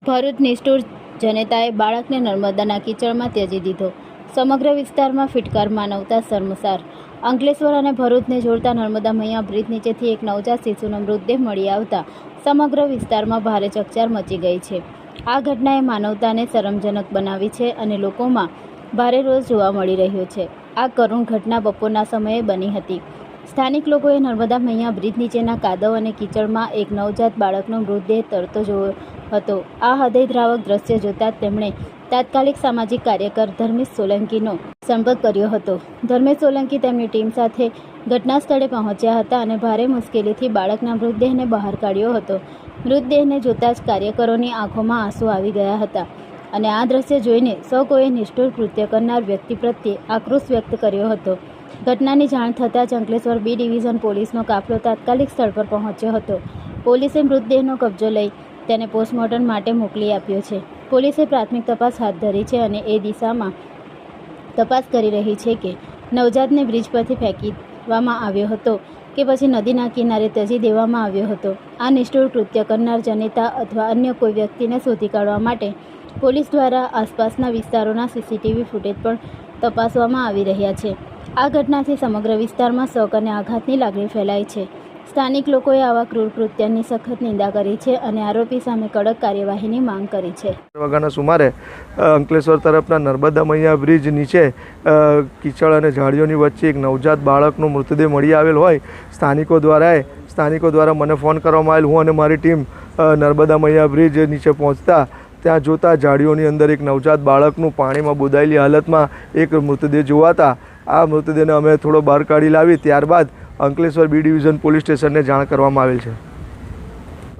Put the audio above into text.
ભરૂચ નિષ્ઠુર જનતાએ બાળકને નર્મદાના કીચડમાં ત્યજી દીધો. સમગ્ર વિસ્તારમાં ફિટકાર માનવતા શર્મસાર. અંકલેશ્વર અને ભરૂચને જોડતા નર્મદા મૈયા બ્રિજ નીચેથી એક નવજાત શિશુનો મૃતદેહ મળી આવતા સમગ્ર વિસ્તારમાં ભારે ચકચાર મચી ગઈ છે. આ ઘટનાએ માનવતાને શરમજનક બનાવી છે અને લોકોમાં ભારે રોષ જોવા મળી રહ્યો છે. આ કરુણ ઘટના બપોરના સમયે બની હતી. સ્થાનિક લોકોએ નર્મદા મૈયા બ્રિજ નીચેના કાદવ અને કીચડમાં એક નવજાત બાળકનો મૃતદેહ તરતો જોયો હતો. આ હૃદયદ્રાવક દ્રશ્ય જોતા તેમણે તાત્કાલિક સામાજિક કાર્યકર ધર્મેશ સોલંકીનો સંપર્ક કર્યો હતો. ધર્મેશ સોલંકી તેમની ટીમ સાથે ઘટના સ્થળે પહોંચ્યા હતા અને ભારે મુશ્કેલીથી બાળકના મૃતદેહને બહાર કાઢ્યો હતો. મૃતદેહને જોતા જ કાર્યકરોની આંખોમાં આંસુ આવી ગયા હતા અને આ દ્રશ્ય જોઈને સૌ કોઈએ નિષ્ઠુર કૃત્ય કરનાર વ્યક્તિ પ્રત્યે આક્રોશ વ્યક્ત કર્યો હતો. ઘટનાની જાણ થતાં જ અંકલેશ્વર બી ડિવિઝન પોલીસનો કાફલો તાત્કાલિક સ્થળ પર પહોંચ્યો હતો. પોલીસે મૃતદેહનો કબજો લઈ તેને પોસ્ટમોર્ટમ માટે મોકલી આપ્યો છે. પોલીસે પ્રાથમિક તપાસ હાથ ધરી છે અને એ દિશામાં તપાસ કરી રહી છે કે નવજાતને બ્રિજ પરથી ફેંકી દેવામાં આવ્યો હતો કે પછી નદીના કિનારે ત્યજી દેવામાં આવ્યો હતો. આ નિષ્ઠુર કૃત્ય કરનાર જનતા અથવા અન્ય કોઈ વ્યક્તિને શોધી કાઢવા માટે પોલીસ દ્વારા આસપાસના વિસ્તારોના સીસીટીવી ફૂટેજ પણ તપાસવામાં આવી રહ્યા છે. આ ઘટનાથી સમગ્ર વિસ્તારમાં શોક અને આઘાતની લાગણી ફેલાઈ છે. સ્થાનિક લોકોએ આવા ક્રૂર કૃત્યની સખત નિંદા કરી છે અને આરોપી સામે કડક કાર્યવાહીની માંગ કરી છે. વાગ્યાના સુમારે અંકલેશ્વર તરફના નર્મદા મૈયા બ્રિજ નીચે કીચડ અને ઝાડીઓની વચ્ચે એક નવજાત બાળકનો મૃતદેહ મળી આવેલ હોય સ્થાનિકો દ્વારા મને ફોન કરવામાં આવેલ. હું અને મારી ટીમ નર્મદા મૈયા બ્રિજ નીચે પહોંચતા ત્યાં જોતા ઝાડીઓની અંદર એક નવજાત બાળકનું પાણીમાં બુદાયેલી હાલતમાં એક મૃતદેહ જોવાતા આ મૃતદેહને અમે થોડો બહાર કાઢી લાવી ત્યારબાદ અંકલેશ્વર બી ડિવિઝન પોલીસ સ્ટેશનને જાણ કરવામાં આવેલ છે.